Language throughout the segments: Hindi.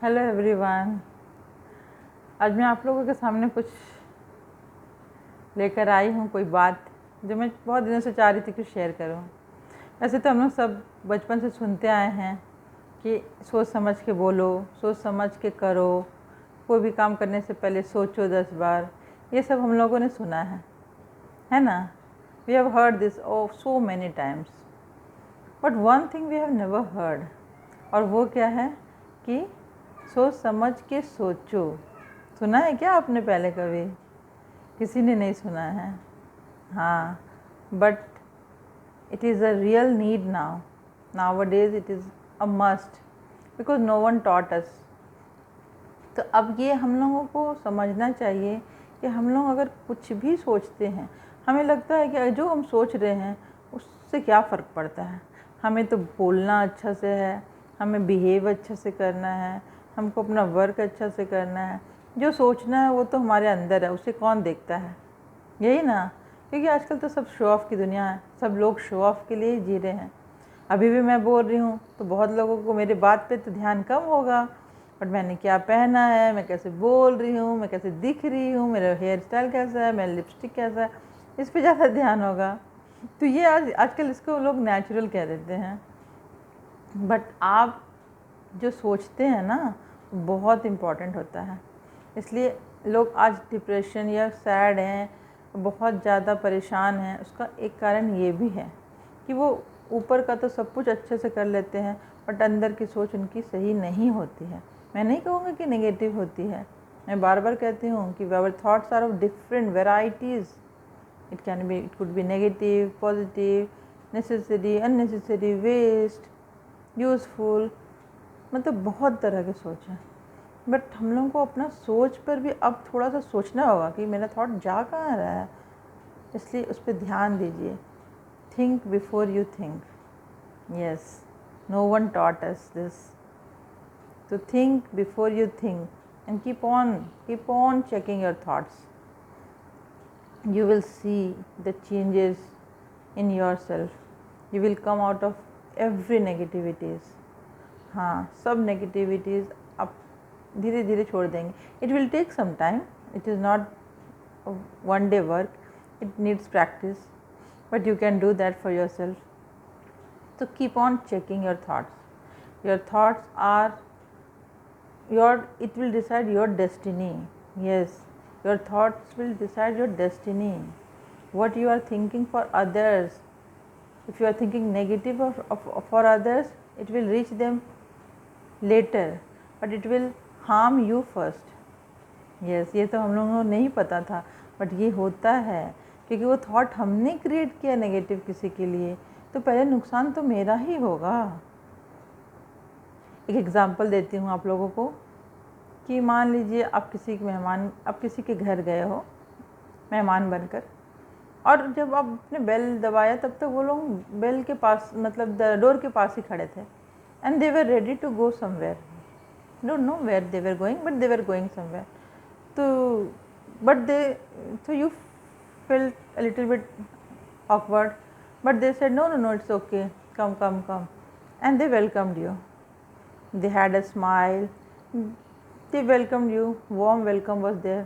Hello everyone. आज मैं आप लोगों के सामने कुछ लेकर आई हूँ, कोई बात जो मैं बहुत दिनों से चाह रही थी कि शेयर करूँ। वैसे तो हम लोग सब बचपन से सुनते आए हैं कि सोच समझ के बोलो, सोच समझ के करो, कोई भी काम करने से पहले सोचो 10 बार। ये सब हम लोगों ने सुना है ना। We have heard this oh so many times, but one thing we have never heard, और वो क्या है कि सोच समझ के सोचो। सुना है क्या आपने पहले कभी? किसी ने नहीं सुना है। हाँ, but it is a real need nowadays it is a must, because no one taught us. तो अब ये हम लोगों को समझना चाहिए कि हम लोग अगर कुछ भी सोचते हैं, हमें लगता है कि जो हम सोच रहे हैं उससे क्या फ़र्क पड़ता है। हमें तो बोलना अच्छा से है, हमें बिहेव अच्छे से करना है, हमको अपना वर्क अच्छा से करना है। जो सोचना है वो तो हमारे अंदर है, उसे कौन देखता है? यही ना। क्योंकि आजकल तो सब शो ऑफ़ की दुनिया है, सब लोग शो ऑफ़ के लिए ही जी रहे हैं। अभी भी मैं बोल रही हूँ तो बहुत लोगों को मेरी बात पे तो ध्यान कम होगा, बट मैंने क्या पहना है, मैं कैसे बोल रही हूँ, मैं कैसे दिख रही हूँ, मेरा हेयर स्टाइल कैसा है, मेरा लिपस्टिक कैसा है, इस पे ज़्यादा ध्यान होगा। तो ये आजकल इसको लोग नेचुरल कह देते हैं, बट आप जो सोचते हैं ना बहुत इम्पॉर्टेंट होता है। इसलिए लोग आज डिप्रेशन या सैड हैं, बहुत ज़्यादा परेशान हैं। उसका एक कारण ये भी है कि वो ऊपर का तो सब कुछ अच्छे से कर लेते हैं, बट अंदर की सोच उनकी सही नहीं होती है। मैं नहीं कहूँगी कि नेगेटिव होती है, मैं बार बार कहती हूँ कि our thoughts are of different varieties. It could be negative, positive, necessary, unnecessary, waste, useful, मतलब बहुत तरह के सोच हैं। बट हम लोगों को अपना सोच पर भी अब थोड़ा सा सोचना होगा कि मेरा थॉट जा कहाँ रहा है, इसलिए उस पर ध्यान दीजिए। Think before you think. Yes, no one taught us this, to think before you think, and keep on checking your thoughts. You will see the changes in yourself. You will come out of every negativities. हाँ, सब negativities आप धीरे धीरे छोड़ देंगे. It will take some time. It is not a one day work. It needs practice, but you can do that for yourself. So keep on checking your thoughts. Your thoughts are it will decide your destiny. Yes, your thoughts will decide your destiny. What you are thinking for others, if you are thinking negative for others, it will reach them later, but it will harm you first. Yes, ये तो हम लोगों को नहीं पता था, बट ये होता है क्योंकि वो थॉट हमने क्रिएट किया नेगेटिव किसी के लिए, तो पहले नुकसान तो मेरा ही होगा। एक एग्जांपल देती हूँ आप लोगों को कि मान लीजिए आप किसी के घर गए हो मेहमान बनकर, और जब आप अपने बेल दबाया तब तक वो लोग बेल के पास, मतलब डोर के पास ही खड़े थे, and they were ready to go somewhere. Don't know where they were going, but they were going somewhere. तो but they so you felt a little bit awkward, but they said no, it's okay, come, and they welcomed you. They had a smile, they welcomed you, warm welcome was there,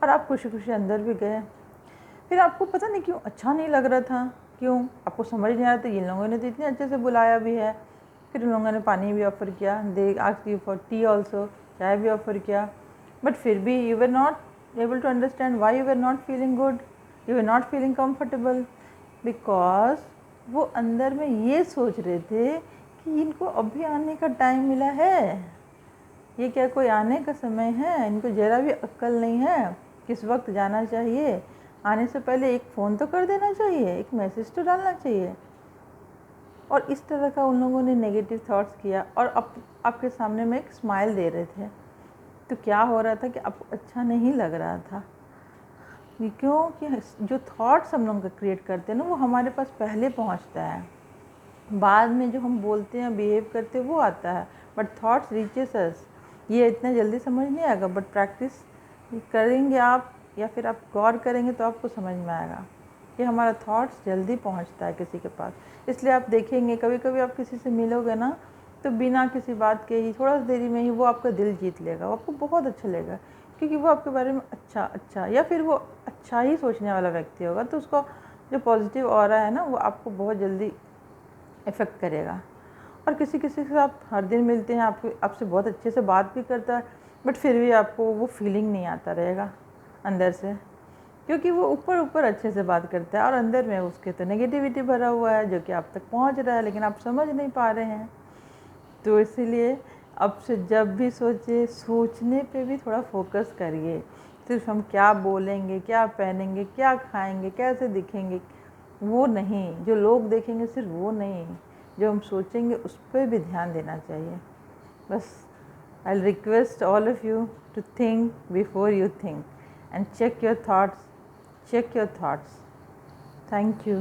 और आप खुशी खुशी अंदर भी गए। फिर आपको पता नहीं क्यों अच्छा नहीं लग रहा था, क्यों आपको समझ नहीं आ रहा था। इन लोगों ने तो इतने अच्छे से बुलाया भी है, फिर उन लोगों ने पानी भी ऑफ़र किया, they asked you for tea also, चाय भी ऑफ़र किया, बट फिर भी you were not able to understand why you were not feeling good, you were not feeling comfortable, because वो अंदर में ये सोच रहे थे कि इनको अभी आने का टाइम मिला है, ये क्या कोई आने का समय है, इनको ज़रा भी अक्ल नहीं है किस वक्त जाना चाहिए, आने से पहले एक फ़ोन तो कर देना चाहिए, एक मैसेज तो डालना चाहिए। और इस तरह का उन लोगों ने नेगेटिव थॉट्स किया, और आपके सामने में एक स्माइल दे रहे थे, तो क्या हो रहा था कि आपको अच्छा नहीं लग रहा था। क्योंकि जो थॉट्स हम लोग क्रिएट करते हैं ना, वो हमारे पास पहले पहुंचता है, बाद में जो हम बोलते हैं बिहेव करते हैं वो आता है, बट थॉट्स रीचेस अस। ये इतना जल्दी समझ नहीं आएगा, बट प्रैक्टिस करेंगे आप, या फिर आप गौर करेंगे तो आपको समझ में आएगा कि हमारा थॉट्स जल्दी पहुंचता है किसी के पास। इसलिए आप देखेंगे कभी कभी आप किसी से मिलोगे ना, तो बिना किसी बात के ही थोड़ा देरी में ही वो आपका दिल जीत लेगा, वो आपको बहुत अच्छा लगेगा, क्योंकि वो आपके बारे में अच्छा या फिर वो अच्छा ही सोचने वाला व्यक्ति होगा। तो उसका जो पॉजिटिव ऑरा है ना, वो आपको बहुत जल्दी इफ़ेक्ट करेगा। और किसी किसी से आप हर दिन मिलते हैं, आपसे बहुत अच्छे से बात भी करता है, बट फिर भी आपको वो फीलिंग नहीं आता रहेगा अंदर से, क्योंकि वो ऊपर ऊपर अच्छे से बात करता है और अंदर में उसके तो नेगेटिविटी भरा हुआ है जो कि आप तक पहुंच रहा है, लेकिन आप समझ नहीं पा रहे हैं। तो इसीलिए अब से जब भी सोचने पे भी थोड़ा फोकस करिए। सिर्फ हम क्या बोलेंगे, क्या पहनेंगे, क्या खाएंगे, कैसे दिखेंगे, वो नहीं, जो लोग देखेंगे सिर्फ वो नहीं, जो हम सोचेंगे उस पर भी ध्यान देना चाहिए। बस I will request all of you to think before you think and check your thoughts. Thank you.